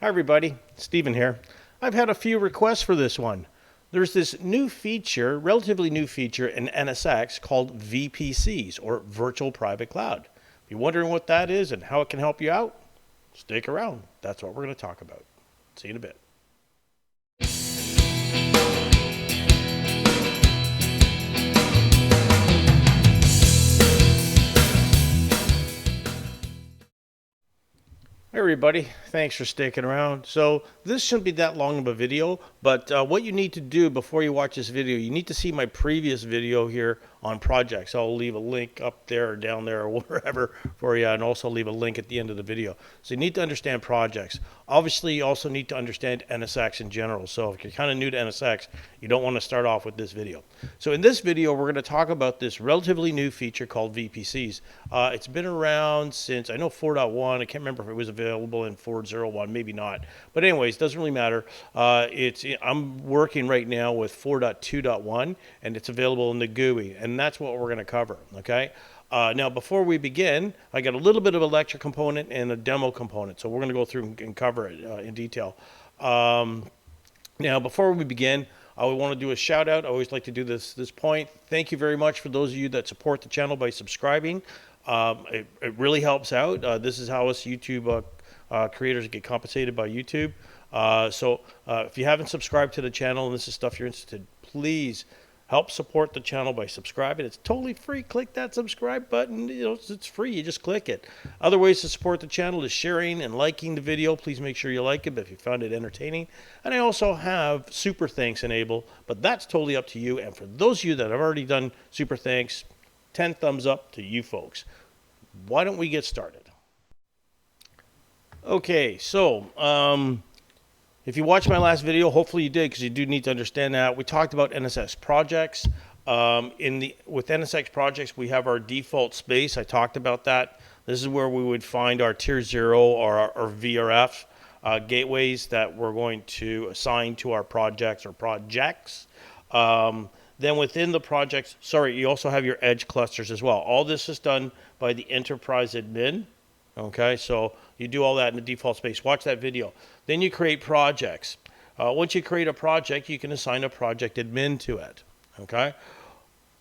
Hi everybody, Steven here. I've had a few requests for this one. There's this new feature, relatively new feature in NSX called VPCs, or Virtual Private Cloud. If you're wondering what that is and how it can help you out, stick around. That's what we're going to talk about. See you in a bit. Hey everybody, thanks for sticking around. So this shouldn't be that long of a video, but what you need to do before you watch this video, you need to see my previous video here on projects. I'll leave a link up there or down there or wherever for you, and also leave a link at the end of the video. So you need to understand projects. Obviously, you also need to understand NSX in general. So if you're kind of new to NSX, you don't want to start off with this video. So in this video, we're going to talk about this relatively new feature called VPCs. It's been around since, I know 4.1, I can't remember if it was available in 4.01, maybe not. But anyways, doesn't really matter. I'm working right now with 4.2.1, and it's available in the GUI, and that's what we're going to cover, okay? Now, before we begin, I got a little bit of a lecture component and a demo component, so we're going to go through and cover it in detail. Now, before we begin, I want to do a shout out. I always like to do this point. Thank you very much for those of you that support the channel by subscribing. It really helps out. This is how us YouTube creators get compensated by YouTube. So if you haven't subscribed to the channel and this is stuff you're interested in, please help support the channel by subscribing. It's totally free. Click that subscribe button. You know, it's free. You just click it. Other ways to support the channel is sharing and liking the video. Please make sure you like it if you found it entertaining. And I also have super thanks enabled, but that's totally up to you. And for those of you that have already done super thanks, 10 thumbs up to you folks. Why don't we get started? Okay, so if you watched my last video, hopefully you did, because you do need to understand that. We talked about NSX projects. With NSX projects, we have our default space. I talked about that. This is where we would find our tier 0 or our VRF gateways that we're going to assign to our projects or projects. Then within the projects, you also have your edge clusters as well. All this is done by the enterprise admin. Okay, so you do all that in the default space. Watch that video. Then you create projects. Once you create a project, you can assign a project admin to it. Okay,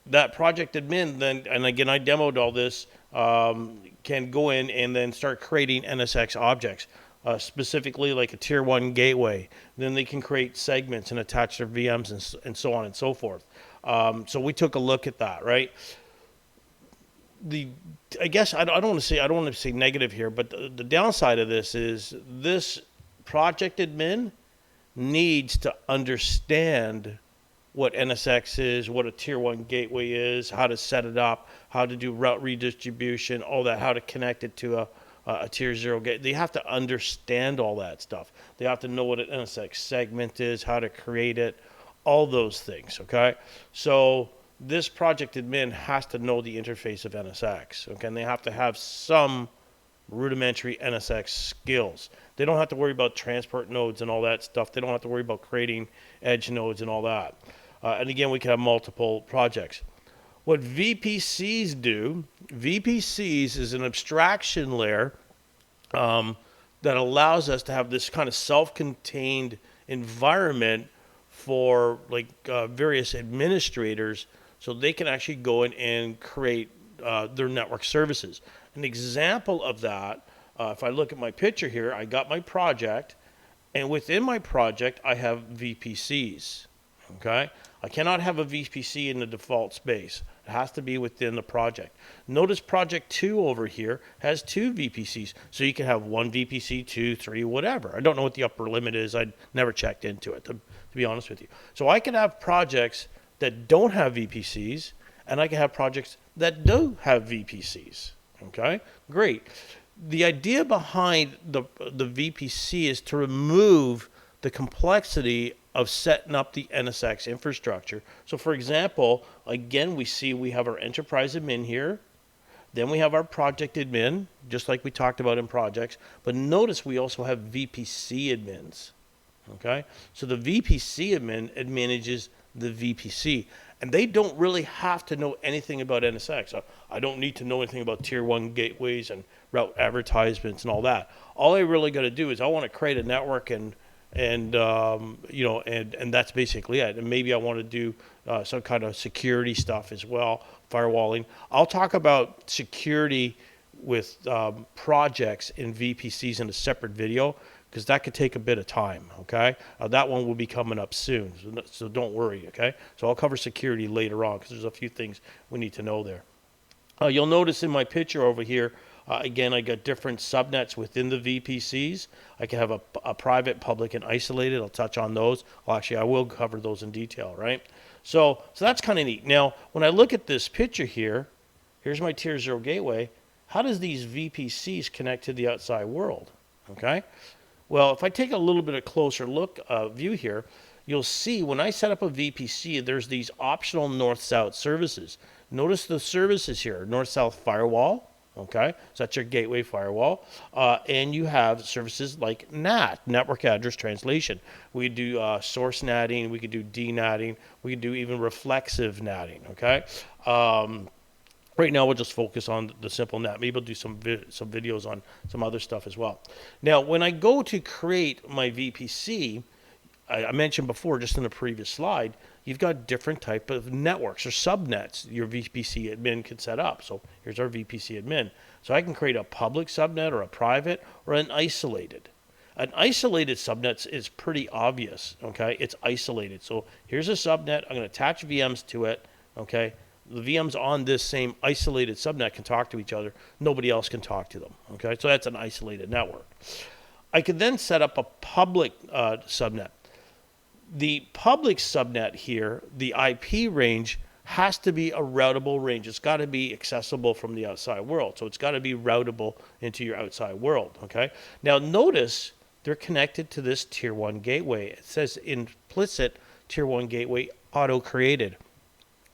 that project admin then, and again, I demoed all this, can go in and then start creating NSX objects. Specifically like a tier 1 gateway. Then they can create segments and attach their VMs and so on and so forth. So we took a look at that, right? I guess I don't want to say negative here, but the downside of this is this project admin needs to understand what NSX is, what a tier 1 gateway is, how to set it up, how to do route redistribution, all that, how to connect it to a tier 0 gate. They have to understand all that stuff. They have to know what an NSX segment is, how to create it, all those things, okay? So this project admin has to know the interface of NSX, okay? And they have to have some rudimentary NSX skills. They don't have to worry about transport nodes and all that stuff. They don't have to worry about creating edge nodes and all that. And again, we can have multiple projects. What VPCs do, VPCs is an abstraction layer that allows us to have this kind of self-contained environment for like various administrators, so they can actually go in and create their network services. An example of that, if I look at my picture here, I got my project, and within my project, I have VPCs, okay? I cannot have a VPC in the default space. It has to be within the project. Notice project 2 over here has 2 VPCs. So you can have 1 VPC, 2, 3, whatever. I don't know what the upper limit is. I never checked into it, to be honest with you. So I can have projects that don't have VPCs, and I can have projects that do have VPCs. Okay, great. The idea behind the VPC is to remove the complexity of setting up the NSX infrastructure. So for example, again, we have our enterprise admin here. Then we have our project admin, just like we talked about in projects. But notice we also have VPC admins. Okay, so the VPC admin manages the VPC. And they don't really have to know anything about NSX. I don't need to know anything about tier 1 gateways and route advertisements and all that. All I really got to do is I want to create a network and that's basically it. And maybe I want to do some kind of security stuff as well, firewalling. I'll talk about security with projects in VPCs in a separate video, because that could take a bit of time, okay? That one will be coming up soon, so don't worry, okay? So I'll cover security later on, because there's a few things we need to know there. You'll notice in my picture over here, again, I got different subnets within the VPCs. I can have a private, public, and isolated. I'll touch on those. Well, actually, I will cover those in detail, right? So that's kind of neat. Now, when I look at this picture here, here's my tier 0 gateway. How does these VPCs connect to the outside world, okay? Well, if I take a little bit of closer look view here, you'll see when I set up a VPC, there's these optional north-south services. Notice the services here, north-south firewall, okay? So that's your gateway firewall. And you have services like NAT, network address translation. We do source natting, we could do DNATting, we could do even reflexive natting, okay? Right now, we'll just focus on the simple NAT. Maybe we'll do some videos on some other stuff as well. Now, when I go to create my VPC, I mentioned before, just in the previous slide, you've got different type of networks or subnets your VPC admin can set up. So here's our VPC admin. So I can create a public subnet or a private or an isolated. An isolated subnet is pretty obvious, okay? It's isolated. So here's a subnet. I'm going to attach VMs to it, okay? The VMs on this same isolated subnet can talk to each other. Nobody else can talk to them, okay? So that's an isolated network. I could then set up a public subnet. The public subnet here, the IP range, has to be a routable range. It's got to be accessible from the outside world. So it's got to be routable into your outside world, okay? Now notice they're connected to this tier 1 gateway. It says implicit tier 1 gateway auto-created.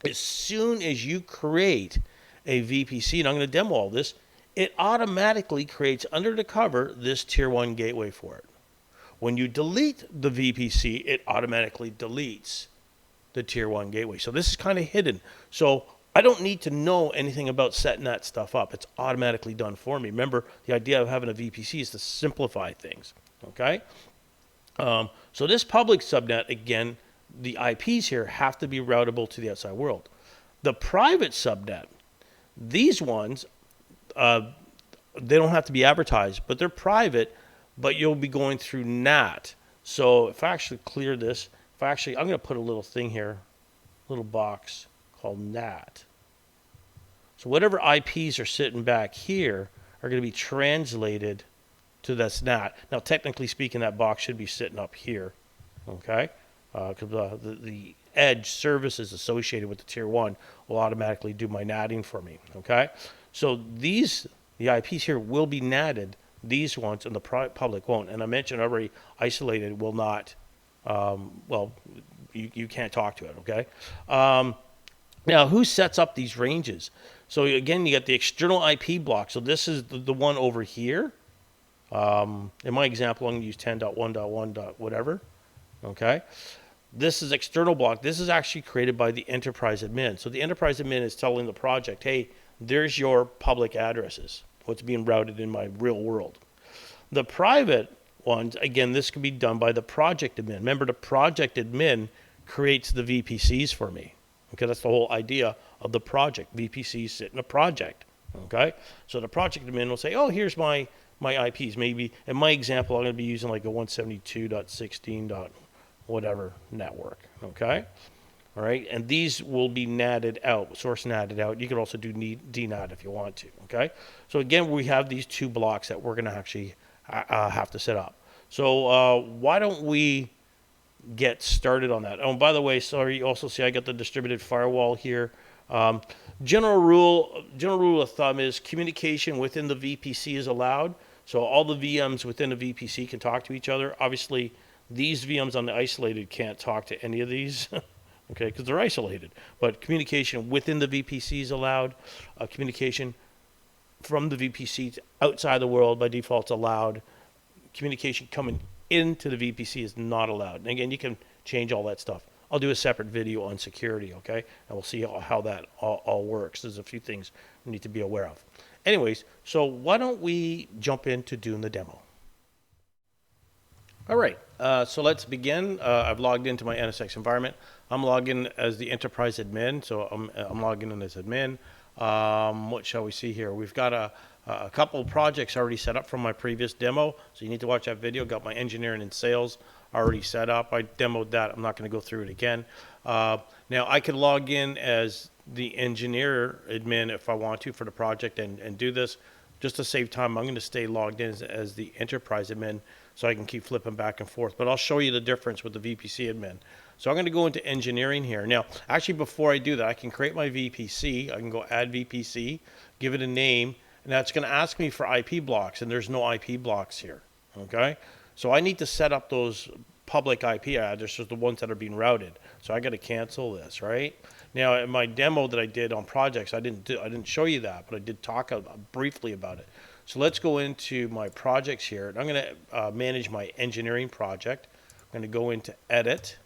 As soon as you create a VPC, and I'm going to demo all this, it automatically creates under the cover this tier 1 gateway for it. When you delete the VPC, it automatically deletes the tier 1 gateway. So this is kind of hidden. So I don't need to know anything about setting that stuff up. It's automatically done for me. Remember, the idea of having a VPC is to simplify things, okay? So this public subnet, again, the IPs here have to be routable to the outside world. The private subnet, these ones, they don't have to be advertised, but they're private, but you'll be going through NAT. So if I actually clear this, I'm going to put a little thing here, little box called NAT. So whatever IPs are sitting back here are going to be translated to this NAT. Now, technically speaking, that box should be sitting up here, okay? Because the edge services associated with the tier 1 will automatically do my natting for me, okay? So the IPs here will be natted, these ones, and the public won't. And I mentioned already, isolated will not, you can't talk to it, okay? Now, who sets up these ranges? So again, you got the external IP block. So this is the one over here. In my example, I'm going to use 10.1.1. whatever, okay? This is external block. This is actually created by the enterprise admin. So the enterprise admin is telling the project, hey, there's your public addresses, what's being routed in my real world. The private ones, again, this can be done by the project admin. Remember, the project admin creates the VPCs for me. Okay, that's the whole idea of the project. VPCs sit in a project. Okay, so the project admin will say, oh, here's my IPs. Maybe in my example, I'm going to be using like a 172.16. Whatever network, okay? All right, and these will be natted out, source natted out. You can also do DNAT if you want to, okay? So again, we have these two blocks that we're going to actually have to set up. So why don't we get started on that? Oh, and by the way, sorry, you also see I got the distributed firewall here. General rule of thumb is communication within the VPC is allowed. So all the VMs within the VPC can talk to each other. Obviously, these VMs on the isolated can't talk to any of these, okay, because they're isolated. But communication within the VPC is allowed. Communication from the VPC to outside the world by default is allowed. Communication coming into the VPC is not allowed. And again, you can change all that stuff. I'll do a separate video on security, okay? And we'll see how that all works. There's a few things we need to be aware of. Anyways, so why don't we jump into doing the demo? All right, so let's begin. I've logged into my NSX environment. I'm logged in as the enterprise admin, so I'm logging in as admin. What shall we see here? We've got a couple of projects already set up from my previous demo, so you need to watch that video. Got my engineering and sales already set up. I demoed that. I'm not going to go through it again. Now, I could log in as the engineer admin if I want to for the project and do this. Just to save time, I'm going to stay logged in as the enterprise admin so I can keep flipping back and forth. But I'll show you the difference with the VPC admin. So I'm going to go into engineering here. Now, actually, before I do that, I can create my VPC. I can go add VPC, give it a name, and that's going to ask me for IP blocks, and there's no IP blocks here, okay? So I need to set up those public IP addresses, the ones that are being routed. So I got to cancel this, right? Now, in my demo that I did on projects, I didn't show you that, but I did talk briefly about it. So let's go into my projects here, and I'm going to manage my engineering project. I'm going to go into edit,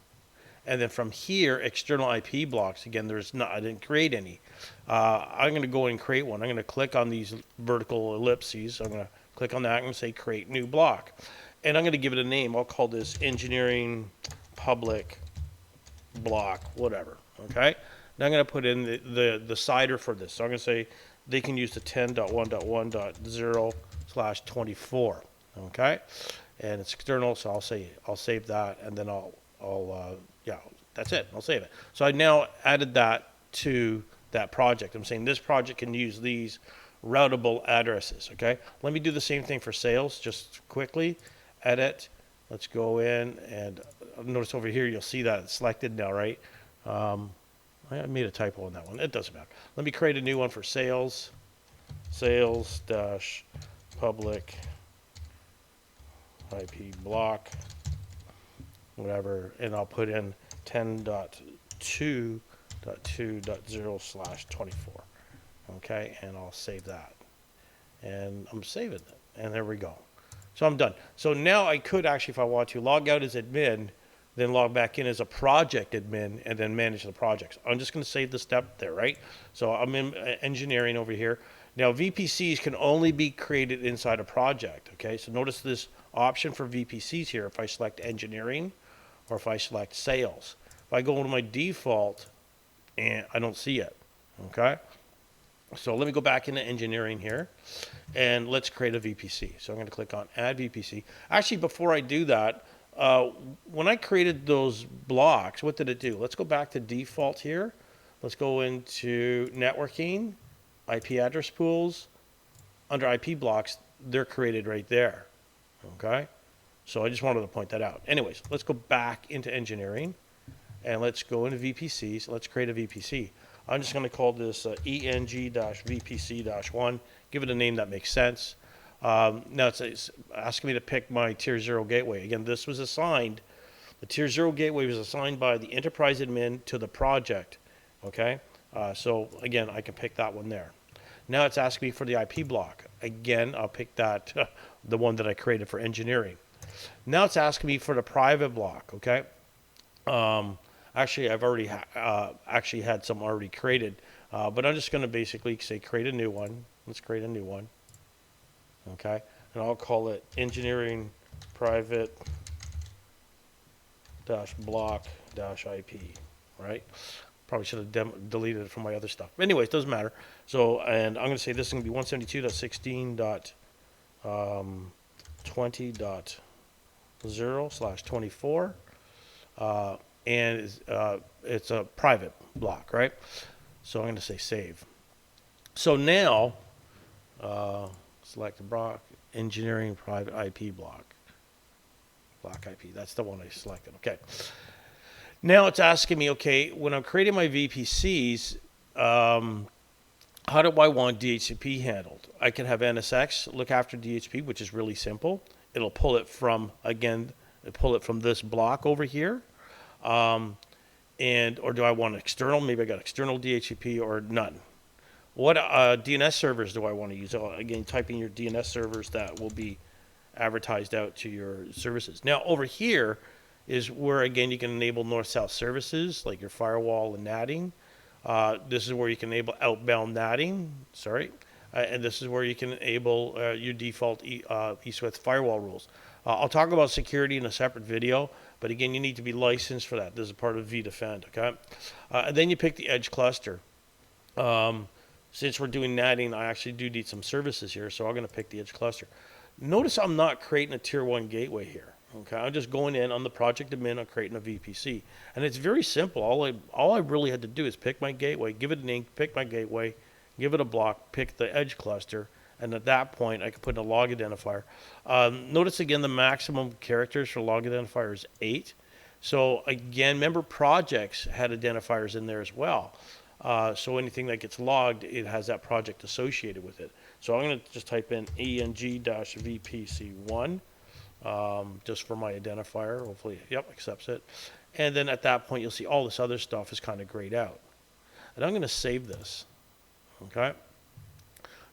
and then from here, external IP blocks. Again, I didn't create any. I'm going to go and create one. I'm going to click on these vertical ellipses. I'm going to click on that. I'm going to say create new block, and I'm going to give it a name. I'll call this engineering public block, whatever. Okay. Now I'm going to put in the CIDR for this. So I'm going to say they can use the 10.1.1.0/24. Okay, and it's external, so I'll save that, and then yeah, that's it. I'll save it. So I now added that to that project. I'm saying this project can use these routable addresses. Okay, let me do the same thing for sales just quickly. Edit. Let's go in, and notice over here you'll see that it's selected now, right? I made a typo on that one. It doesn't matter. Let me create a new one for sales. Sales-public IP block, whatever, and I'll put in 10.2.2.0/24. Okay, and I'll save that. And I'm saving it, and there we go. So I'm done. So now I could actually, if I want to, log out as admin, then log back in as a project admin, and then manage the projects. I'm just going to save the step there, right? So I'm in engineering over here. Now, VPCs can only be created inside a project, okay? So notice this option for VPCs here. If I select engineering, or if I select sales. If I go into my default, and I don't see it, okay? So let me go back into engineering here, and let's create a VPC. So I'm going to click on add VPC. Actually, before I do that, when I created those blocks, what did it do? Let's go back to default here. Let's go into networking, IP address pools. Under IP blocks, they're created right there. Okay? So I just wanted to point that out. Anyways, let's go back into engineering, and let's go into VPCs. Let's create a VPC. I'm just going to call this ENG-VPC-1. Give it a name that makes sense. Now it's asking me to pick my tier 0 gateway. Again, this was assigned, the tier 0 gateway was assigned by the enterprise admin to the project. Okay, so again, I can pick that one there. Now it's asking me for the IP block. Again, I'll pick that, the one that I created for engineering. Now it's asking me for the private block. Okay, actually I've already actually had some already created, but I'm just going to basically say create a new one. Let's create a new one. Okay, and I'll call it engineering private block IP, right? Probably should have deleted it from my other stuff. Anyways, it doesn't matter. So, and I'm going to say this is going to be 172.16.20.0/24, and it's a private block, right? So I'm going to say save. So now, select the block, engineering private IP block. Block IP, that's the one I selected. Okay. Now it's asking me, okay, when I'm creating my VPCs, how do I want DHCP handled? I can have NSX look after DHCP, which is really simple. It'll pull it from, again, pull it from this block over here. Or do I want external? Maybe I got external DHCP or none. What DNS servers do I want to use? Again, type in your DNS servers that will be advertised out to your services. Now over here, is where, again, you can enable north-south services like your firewall and NATing. This is where you can enable outbound NATing, and this is where you can enable your default east-west firewall rules. I'll talk about security in a separate video, but again, you need to be licensed for that. This is part of vDefend, okay? And then you pick the edge cluster. Since we're doing NATing, I actually do need some services here, so I'm going to pick the edge cluster. Notice I'm not creating a tier 1 gateway here. Okay, I'm just going in on the project admin, I'm creating a VPC. And it's very simple. All I really had to do is pick my gateway, give it a name, pick my gateway, give it a block, pick the edge cluster, and at that point I can put in a log identifier. Notice again the maximum characters for log identifier is 8. So again, remember projects had identifiers in there as well. So anything that gets logged, it has that project associated with it. So I'm going to just type in ENG-VPC1 just for my identifier. Hopefully, yep, accepts it. And then at that point, you'll see all this other stuff is kind of grayed out. And I'm going to save this. Okay.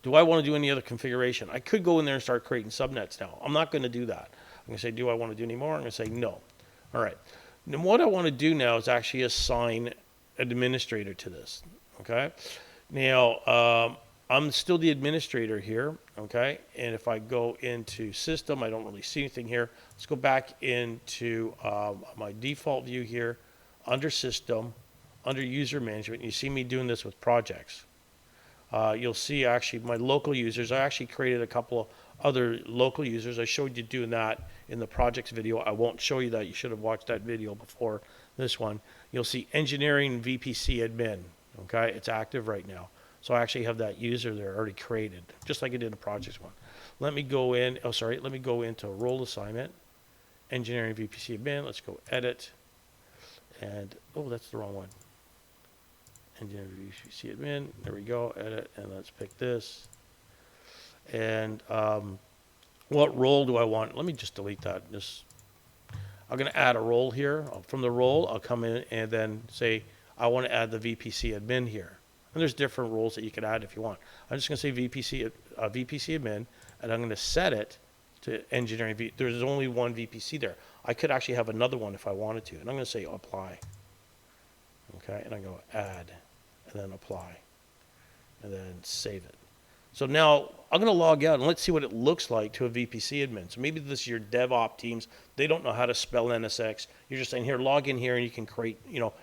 Do I want to do any other configuration? I could go in there and start creating subnets now. I'm not going to do that. I'm going to say, do I want to do any more? I'm going to say no. All right. Now what I want to do now is actually assign administrator to this. Okay. Now, I'm still the administrator here, okay? And if I go into system, I don't really see anything here. Let's go back into my default view here, under system, under user management. You see me doing this with projects. You'll see actually my local users. I actually created a couple of other local users. I showed you doing that in the projects video. I won't show you that. You should have watched that video before this one. You'll see engineering VPC admin, okay? It's active right now. So I actually have that user there already created, just like I did in the projects one. Let me go in, let me go into role assignment, engineering VPC admin. Let's go edit. And, oh, that's the wrong one. Engineering VPC admin, there we go, edit, and let's pick this. And what role do I want? Let me just delete that. I'm going to add a role here. From the role, I'll come in and then say, I want to add the VPC admin here. And there's different roles that you can add if you want. I'm just going to say VPC admin, and I'm going to set it to engineering. There's only one VPC there. I could actually have another one if I wanted to. And I'm going to say apply. Okay, and I go add, and then apply, and then save it. So now I'm going to log out, and let's see what it looks like to a VPC admin. So maybe this is your DevOps teams. They don't know how to spell NSX. You're just saying, here, log in here, and you can create,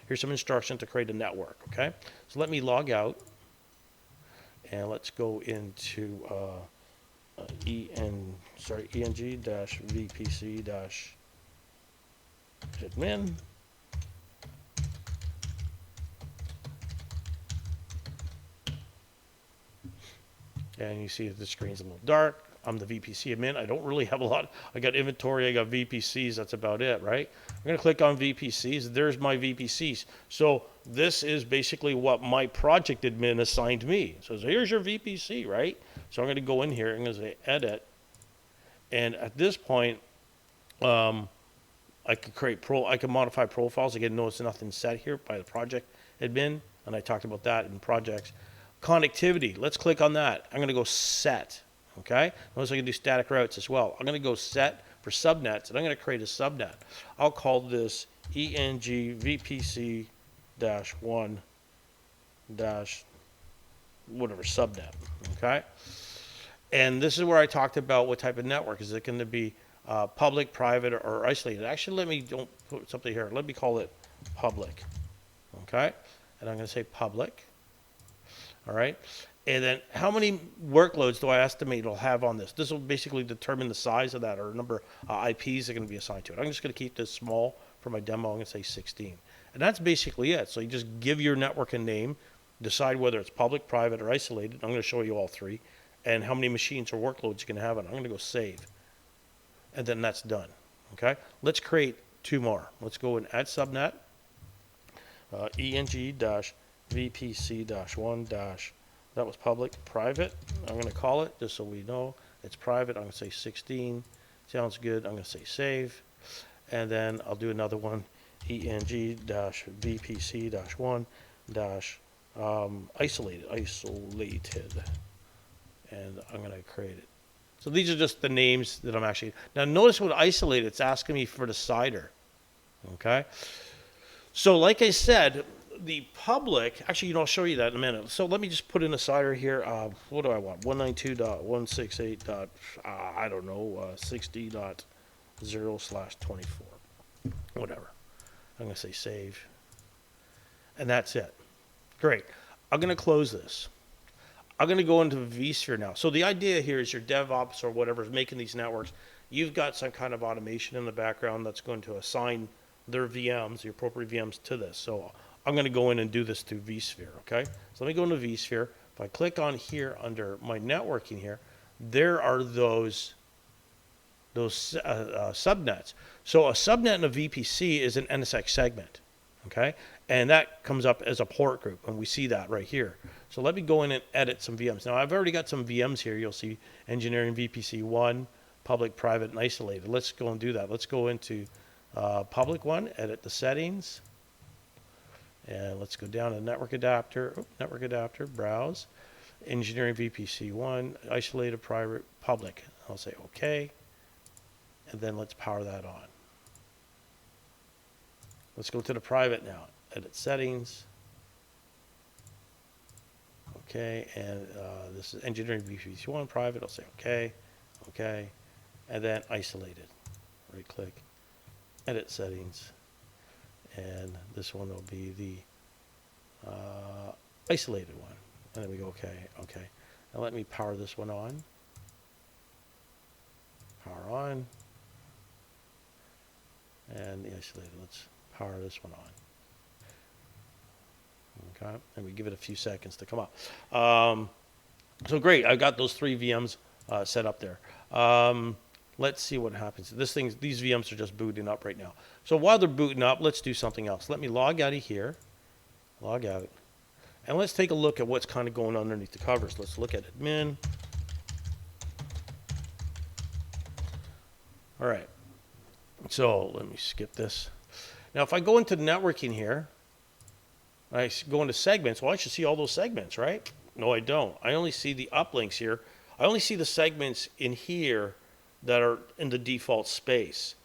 here's some instructions to create a network, okay? So let me log out, and let's go into ENG-VPC-admin. And you see that the screen's a little dark. I'm the VPC admin. I don't really have a lot. I got inventory. I got VPCs. That's about it, right? I'm going to click on VPCs. There's my VPCs. So this is basically what my project admin assigned me. So here's your VPC, right? So I'm going to go in here. I'm going to say edit. And at this point, I could I can modify profiles. Again, notice nothing set here by the project admin. And I talked about that in projects. Connectivity, let's click on that. I'm going to go set, okay? Notice I can do static routes as well. I'm going to go set for subnets, and I'm going to create a subnet. I'll call this ENG-VPC-1- whatever subnet, okay? And this is where I talked about what type of network. Is it going to be public, private, or isolated? Actually, don't put something here. Let me call it public, okay? And I'm going to say public. All right, and then how many workloads do I estimate it'll have on this? This will basically determine the size of that or number of IPs that are going to be assigned to it. I'm just going to keep this small for my demo. I'm going to say 16. And that's basically it. So you just give your network a name, decide whether it's public, private, or isolated. I'm going to show you all three, and how many machines or workloads you can have on it. I'm going to go save, and then that's done. Okay, let's create two more. Let's go and add subnet, ENG-VPC-1- that was public, private. I'm going to call it just so we know it's private. I'm going to say 16. Sounds good. I'm going to say save. And then I'll do another one, ENG-VPC-1- isolated. And I'm going to create it. So these are just the names that I'm actually. Now notice with isolated, it's asking me for the CIDR. Okay. So like I said, the public, actually, I'll show you that in a minute. So let me just put in a CIDR here. What do I want? 192.168. I don't know, 60.0/24. Whatever. I'm going to say save. And that's it. Great. I'm going to close this. I'm going to go into vSphere now. So the idea here is your DevOps or whatever is making these networks. You've got some kind of automation in the background that's going to assign their VMs, the appropriate VMs, to this. So I'm going to go in and do this through vSphere, okay? So let me go into vSphere. If I click on here under my networking here, there are those subnets. So a subnet in a VPC is an NSX segment, okay? And that comes up as a port group, and we see that right here. So let me go in and edit some VMs. Now, I've already got some VMs here. You'll see engineering VPC 1, public, private, and isolated. Let's go and do that. Let's go into public one, edit the settings, and let's go down to network adapter, browse, engineering VPC 1, isolated, private, public. I'll say OK, and then let's power that on. Let's go to the private now, edit settings. Okay, and this is engineering VPC 1 private. I'll say OK, OK, and then isolated. Right click, edit settings, and this one will be the isolated one. And then we go OK, OK. Now let me power this one on. Power on. And the isolated, let's power this one on. Okay, and we give it a few seconds to come up. So great, I've got those 3 VMs set up there. Let's see what happens. These VMs are just booting up right now. So while they're booting up, let's do something else. Let me log out of here, log out, and let's take a look at what's kind of going on underneath the covers. Let's look at admin. All right, so let me skip this. Now, if I go into networking here, I go into segments. Well, I should see all those segments, right? No, I don't. I only see the uplinks here. I only see the segments in here that are in the default space.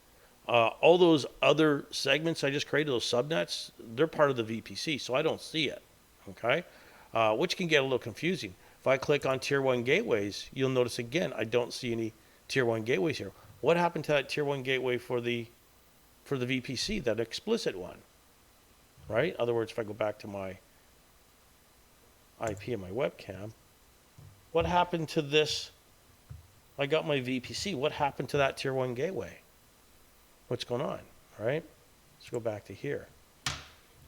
All those other segments I just created, those subnets, they're part of the VPC, so I don't see it, okay? Which can get a little confusing. If I click on Tier 1 gateways, you'll notice again, I don't see any Tier 1 gateways here. What happened to that Tier 1 gateway for the VPC, that explicit one? Right? In other words, if I go back to my IP and my webcam, what happened to this? I got my VPC. What happened to that Tier 1 gateway? What's going on? Right? Let's go back to here.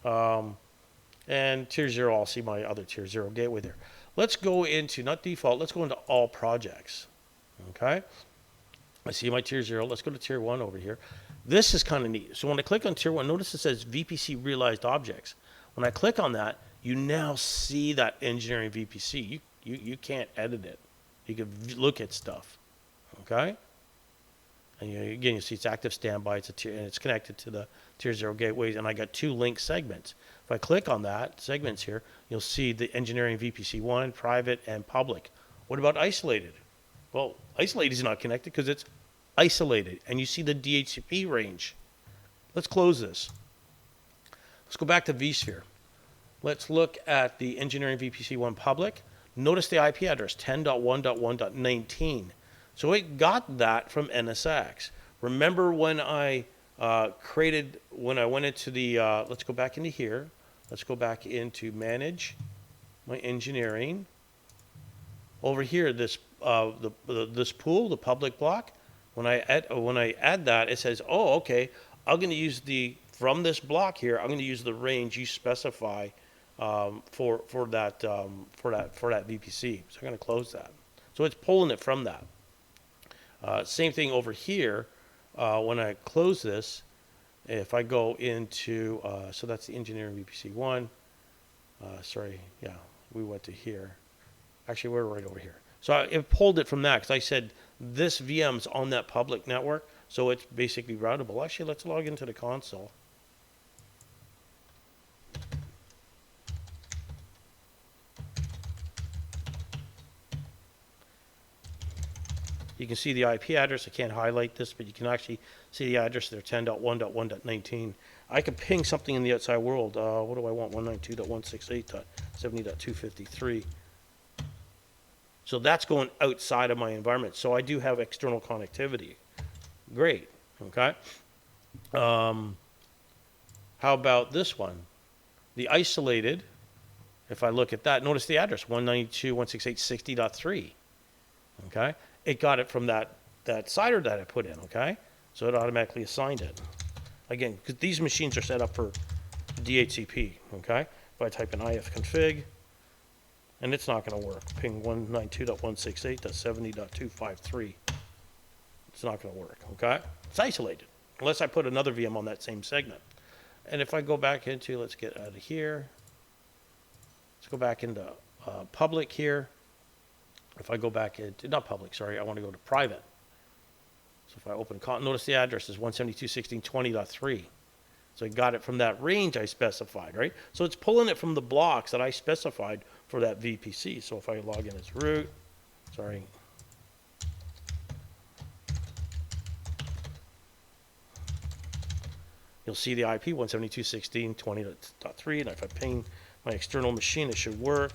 And Tier 0, I'll see my other Tier 0 gateway there. Let's go into, not default, let's go into all projects. Okay? I see my Tier 0. Let's go to Tier 1 over here. This is kind of neat. So when I click on Tier 1, notice it says VPC realized objects. When I click on that, you now see that engineering VPC. You can't edit it. You can look at stuff. Okay? And again, you see it's active standby. It's a tier, and it's connected to the Tier 0 gateways. And I got 2 link segments. If I click on that, segments here, you'll see the engineering VPC 1, private, and public. What about isolated? Well, isolated is not connected because it's isolated, and you see the DHCP range. Let's close this. Let's go back to vSphere. Let's look at the engineering VPC 1 public. Notice the IP address, 10.1.1.19. So it got that from NSX. Remember when I when I went into the, let's go back into here. Let's go back into manage my engineering. Over here, this this pool, the public block, when I add that, it says, oh, okay, I'm going to use from this block here, I'm going to use the range you specify for that VPC. So I'm going to close that. So it's pulling it from that. Same thing over here. When I close this, if I go into, so that's the engineering VPC 1. Sorry, yeah, we went to here. Actually, we're right over here. So it pulled it from that because I said this VM's on that public network, so it's basically routable. Actually, let's log into the console. You can see the IP address. I can't highlight this, but you can actually see the address there, 10.1.1.19. I could ping something in the outside world. What do I want? 192.168.70.253. So that's going outside of my environment. So I do have external connectivity. Great. Okay. How about this one? The isolated, if I look at that, notice the address, 192.168.60.3. Okay. It got it from that CIDR that I put in. Okay. So it automatically assigned it. Again, because these machines are set up for DHCP. Okay. If I type in ifconfig, and it's not going to work. Ping 192.168.70.253. It's not going to work, okay? It's isolated, unless I put another VM on that same segment. And if I go back into, let's get out of here. Let's go back into public here. If I go back into, not public, sorry, I want to go to private. So if I open, notice the address is 172.16.20.3. So I got it from that range I specified, right? So it's pulling it from the blocks that I specified for that VPC. So if I log in as root, sorry. You'll see the IP 172.16.20.3, and if I ping my external machine, it should work.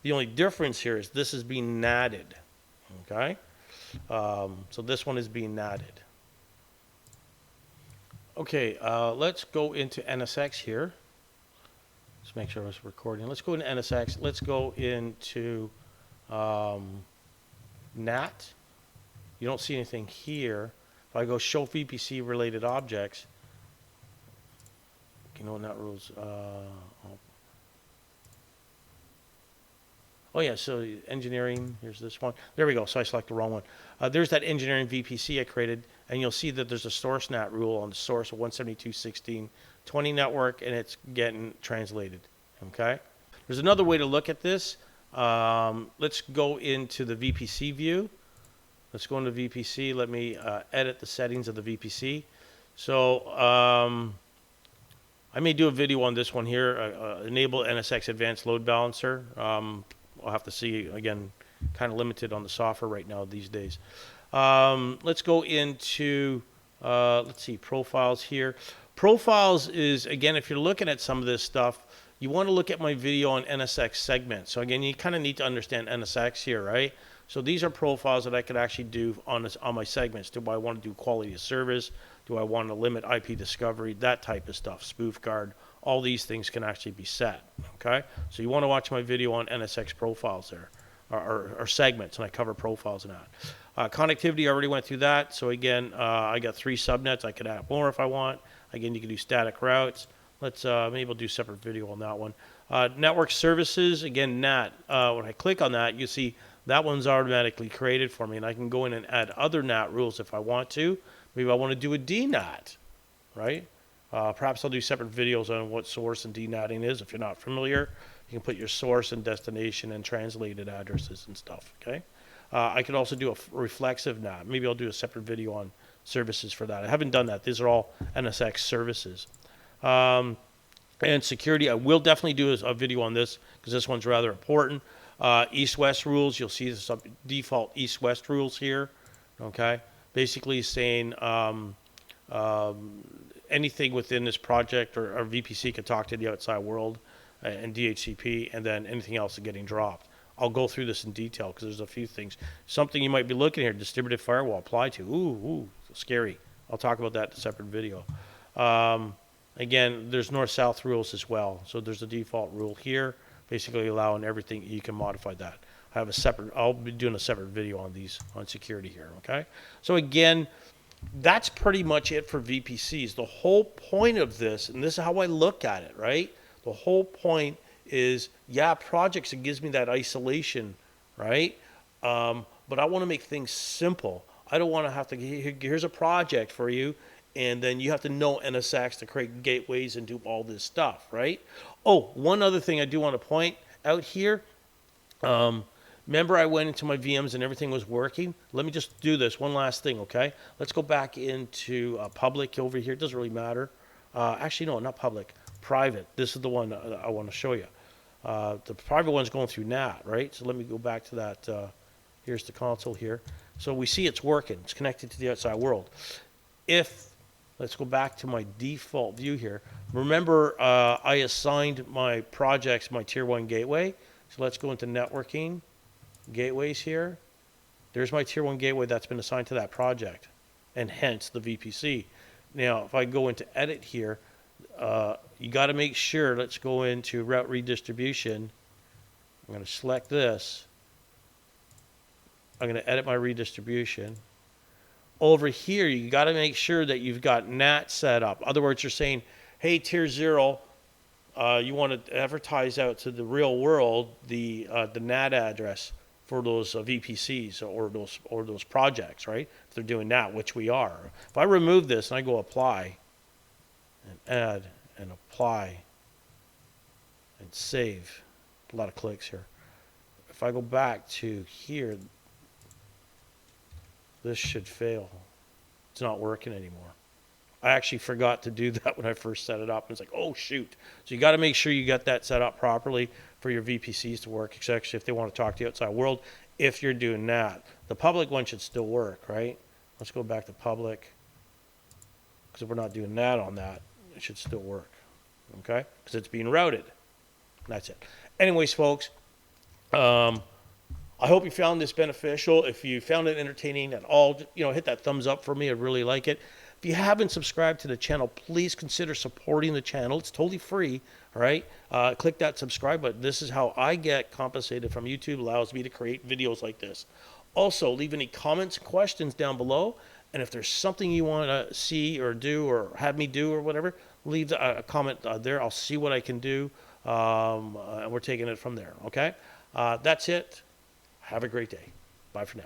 The only difference here is this is being NATed, okay? So this one is being NATed. Okay, let's go into NSX here. Let's make sure I was recording. Let's go into NSX. Let's go into NAT. You don't see anything here. If I go show VPC related objects, you know, NAT rules. Oh yeah, so engineering, here's this one. There we go, so I select the wrong one. There's that engineering VPC I created, and you'll see that there's a source NAT rule on the source of 172.16.20 network, and it's getting translated, okay? There's another way to look at this. Let's go into the VPC view. Let's go into VPC. Let me edit the settings of the VPC. So I may do a video on this one here, enable NSX Advanced Load Balancer. I'll have to see, again, kind of limited on the software right now these days. Let's go into, let's see, profiles here. Profiles is, again, if you're looking at some of this stuff, you want to look at my video on NSX segments. So again, you kind of need to understand NSX here, right? So these are profiles that I could actually do on my segments. Do I want to do quality of service? Do I want to limit IP discovery? That type of stuff, spoof guard. All these things can actually be set, okay? So you want to watch my video on NSX profiles there, or segments, and I cover profiles in that. Connectivity, I already went through that. So again, I got 3 subnets. I could add more if I want. Again, you can do static routes. Let's maybe we'll do a separate video on that one. Network services, again, NAT. When I click on that, you see that one's automatically created for me, and I can go in and add other NAT rules if I want to. Maybe I want to do a DNAT, right? Perhaps I'll do separate videos on what source and DNATing is. If you're not familiar, you can put your source and destination and translated addresses and stuff, okay? I could also do a reflexive NAT. Maybe I'll do a separate video on services for that. I haven't done that. These are all NSX services. And security, I will definitely do a video on this because this one's rather important. East-West rules, you'll see the default East-West rules here, okay? Basically saying anything within this project or VPC can talk to the outside world and DHCP, and then anything else is getting dropped. I'll go through this in detail because there's a few things. Something you might be looking here, distributed firewall apply to. Ooh, scary. I'll talk about that in a separate video. Again, there's north-south rules as well. So there's a default rule here, basically allowing everything. You can modify that. I'll be doing a separate video on these, on security here, okay? So again, that's pretty much it for VPCs. The whole point of this, and this is how I look at it, right? The whole point is, yeah, projects, it gives me that isolation, right? But I want to make things simple. I don't want to have to, here's a project for you, and then you have to know NSX to create gateways and do all this stuff, right? Oh, one other thing I do want to point out here. Remember I went into my VMs and everything was working? Let me just do this one last thing, okay? Let's go back into public over here. It doesn't really matter. Actually, no, not public. Private. This is the one I want to show you. The private one's going through NAT, right? So let me go back to that Here's the console here. So we see it's working. It's connected to the outside world. Let's go back to my default view here. Remember, I assigned my projects my tier 1 gateway. So let's go into networking, gateways here. There's my tier 1 gateway that's been assigned to that project, and hence the VPC. Now, if I go into edit here, you got to make sure, let's go into route redistribution. I'm going to select this. I'm going to edit my redistribution. Over here, you got to make sure that you've got NAT set up. In other words, you're saying, hey, tier 0, you want to advertise out to the real world the NAT address for those VPCs or those projects, right? If they're doing that, which we are. If I remove this and I go apply and add and apply and save, a lot of clicks here. If I go back to here, this should fail. It's not working anymore. I actually forgot to do that when I first set it up. It's like, oh, shoot. So you got to make sure you got that set up properly for your VPCs to work, especially if they want to talk to the outside world, if you're doing that. The public one should still work, right? Let's go back to public. Because if we're not doing that on that, it should still work, okay? Because it's being routed. That's it. Anyways, folks, I hope you found this beneficial. If you found it entertaining at all, hit that thumbs up for me. I'd really like it. If you haven't subscribed to the channel, please consider supporting the channel. It's totally free, all right? Click that subscribe button. This is how I get compensated from YouTube. Allows me to create videos like this. Also, leave any comments and questions down below. And if there's something you want to see or do or have me do or whatever, leave a comment there. I'll see what I can do. And we're taking it from there, okay? That's it. Have a great day. Bye for now.